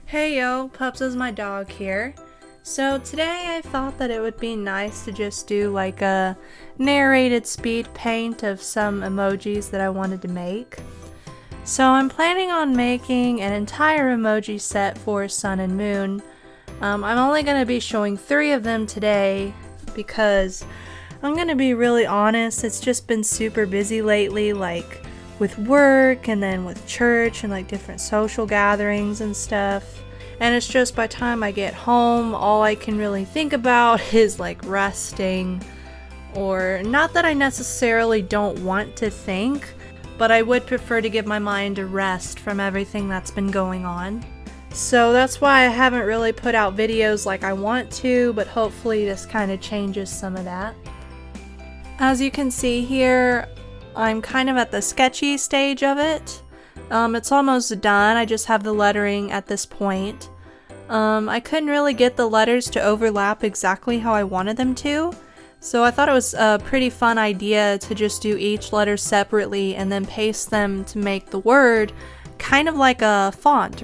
Hey yo, Pups is my dog here. So today I thought that it would be nice to just do like a narrated speed paint of some emojis that I wanted to make. So I'm planning on making an entire emoji set for Sun and Moon. I'm only going to be showing 3 of them today because I'm going to be really honest, it's just been super busy lately, like with work and then with church and like different social gatherings and stuff. And it's just by the time I get home, all I can really think about is like resting. Or not that I necessarily don't want to think, but I would prefer to give my mind a rest from everything that's been going on. So that's why I haven't really put out videos like I want to, but hopefully this kind of changes some of that. As you can see here, I'm kind of at the sketchy stage of it. It's almost done, I just have the lettering at this point. I couldn't really get the letters to overlap exactly how I wanted them to, so I thought it was a pretty fun idea to just do each letter separately and then paste them to make the word kind of like a font.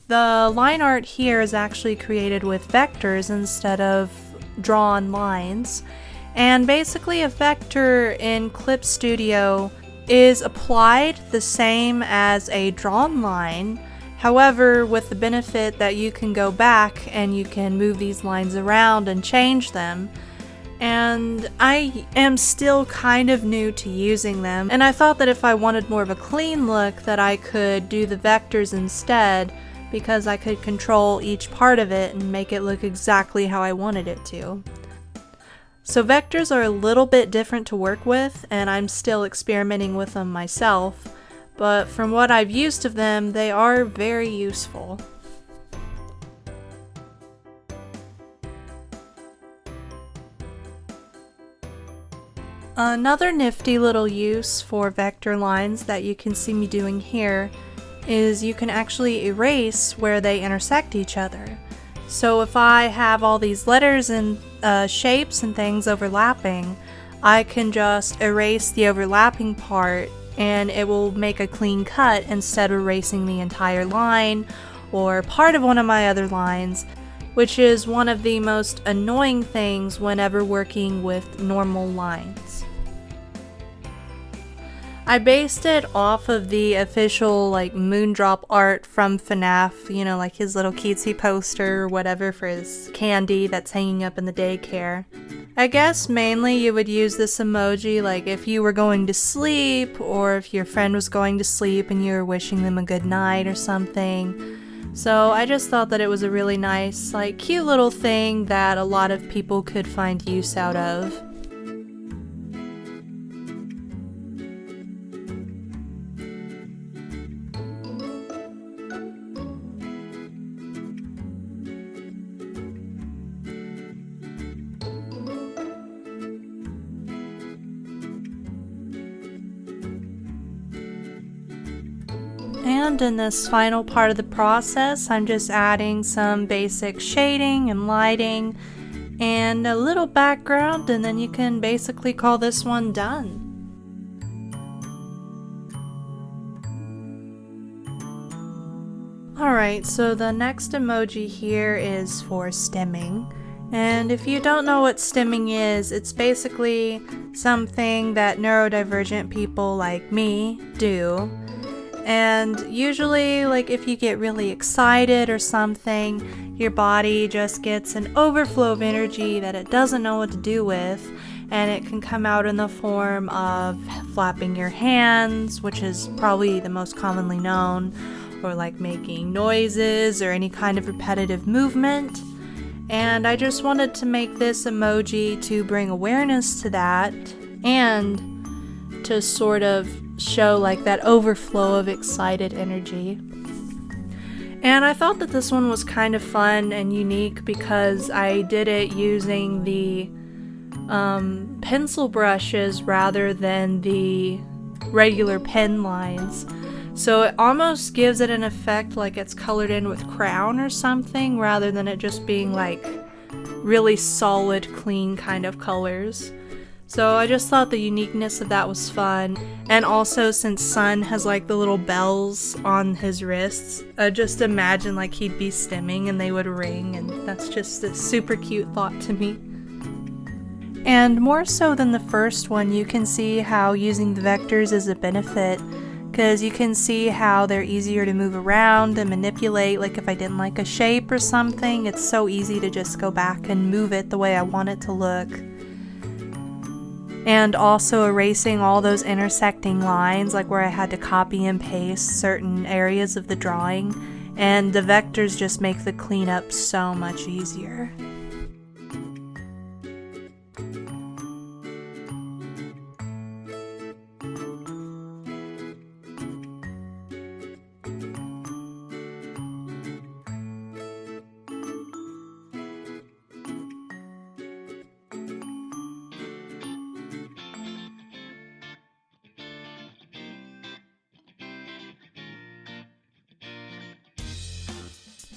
The line art here is actually created with vectors instead of drawn lines. And basically a vector in Clip Studio is applied the same as a drawn line, however with the benefit that you can go back and you can move these lines around and change them. And I am still kind of new to using them, and I thought that if I wanted more of a clean look that I could do the vectors instead, because I could control each part of it and make it look exactly how I wanted it to. So vectors are a little bit different to work with, and I'm still experimenting with them myself, but from what I've used of them, they are very useful. Another nifty little use for vector lines that you can see me doing here is you can actually erase where they intersect each other. So if I have all these letters and shapes and things overlapping, I can just erase the overlapping part and it will make a clean cut instead of erasing the entire line or part of one of my other lines, which is one of the most annoying things whenever working with normal lines. I based it off of the official like Moondrop art from FNAF, you know, like his little cutesy poster or whatever for his candy that's hanging up in the daycare. I guess mainly you would use this emoji like if you were going to sleep or if your friend was going to sleep and you were wishing them a good night or something. So I just thought that it was a really nice, like cute little thing that a lot of people could find use out of. And in this final part of the process, I'm just adding some basic shading and lighting and a little background, and then you can basically call this one done. Alright, so the next emoji here is for stimming. And if you don't know what stimming is, it's basically something that neurodivergent people like me do. And usually, like if you get really excited or something, your body just gets an overflow of energy that it doesn't know what to do with, and it can come out in the form of flapping your hands, which is probably the most commonly known, or like making noises or any kind of repetitive movement. And I just wanted to make this emoji to bring awareness to that and to sort of show like that overflow of excited energy. And I thought that this one was kind of fun and unique because I did it using the pencil brushes rather than the regular pen lines. So it almost gives it an effect like it's colored in with crayon or something rather than it just being like really solid, clean kind of colors. So I just thought the uniqueness of that was fun. And also, since Sun has like the little bells on his wrists, I just imagine like he'd be stimming and they would ring, and that's just a super cute thought to me. And more so than the first one, you can see how using the vectors is a benefit, because you can see how they're easier to move around and manipulate. Like if I didn't like a shape or something, it's so easy to just go back and move it the way I want it to look. And also erasing all those intersecting lines, like where I had to copy and paste certain areas of the drawing, and the vectors just make the cleanup so much easier.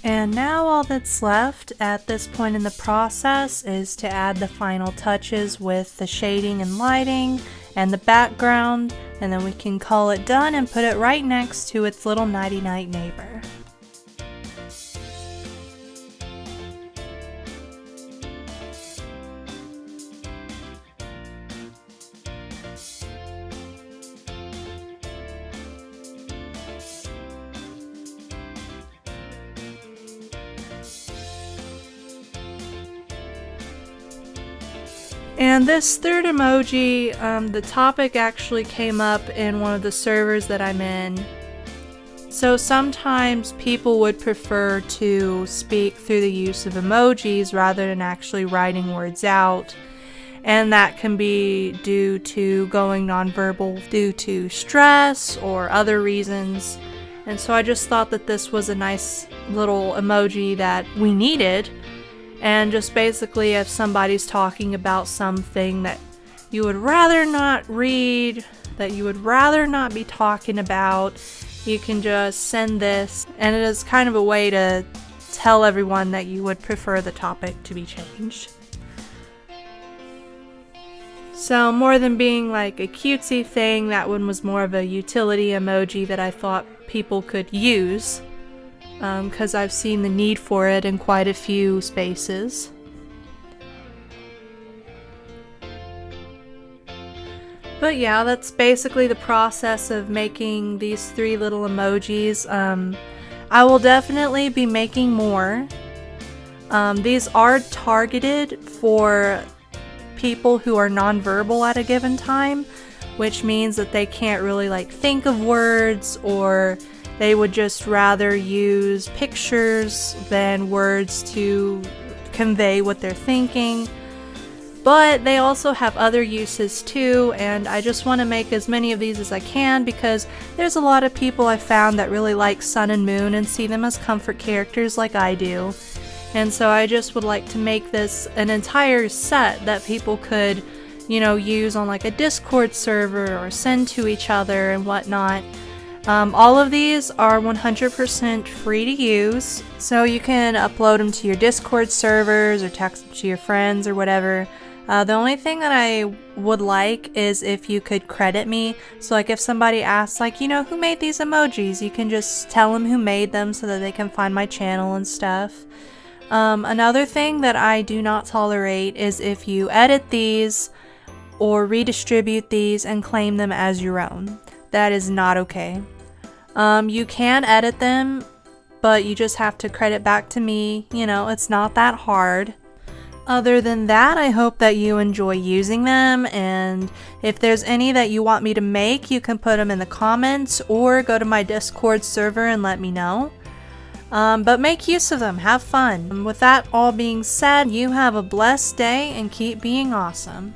And now all that's left at this point in the process is to add the final touches with the shading and lighting and the background, and then we can call it done and put it right next to its little nighty-night neighbor. And this third emoji, the topic actually came up in one of the servers that I'm in. So sometimes people would prefer to speak through the use of emojis rather than actually writing words out. And that can be due to going nonverbal due to stress or other reasons. And so I just thought that this was a nice little emoji that we needed. And just basically, if somebody's talking about something that you would rather not read, that you would rather not be talking about, you can just send this, and it is kind of a way to tell everyone that you would prefer the topic to be changed. So more than being like a cutesy thing, that one was more of a utility emoji that I thought people could use. Because I've seen the need for it in quite a few spaces. But yeah, that's basically the process of making these 3 little emojis. I will definitely be making more. These are targeted for people who are nonverbal at a given time, which means that they can't really like think of words, or they would just rather use pictures than words to convey what they're thinking. But they also have other uses too, and I just want to make as many of these as I can because there's a lot of people I found that really like Sun and Moon and see them as comfort characters like I do. And so I just would like to make this an entire set that people could, you know, use on like a Discord server or send to each other and whatnot. All of these are 100% free to use, so you can upload them to your Discord servers or text them to your friends or whatever. The only thing that I would like is if you could credit me. So like if somebody asks like, you know, who made these emojis, you can just tell them who made them so that they can find my channel and stuff. Another thing that I do not tolerate is if you edit these or redistribute these and claim them as your own. That is not okay. You can edit them, but you just have to credit back to me. You know, it's not that hard. Other than that, I hope that you enjoy using them, and if there's any that you want me to make, you can put them in the comments or go to my Discord server and let me know. But make use of them, have fun. With that all being said, you have a blessed day and keep being awesome.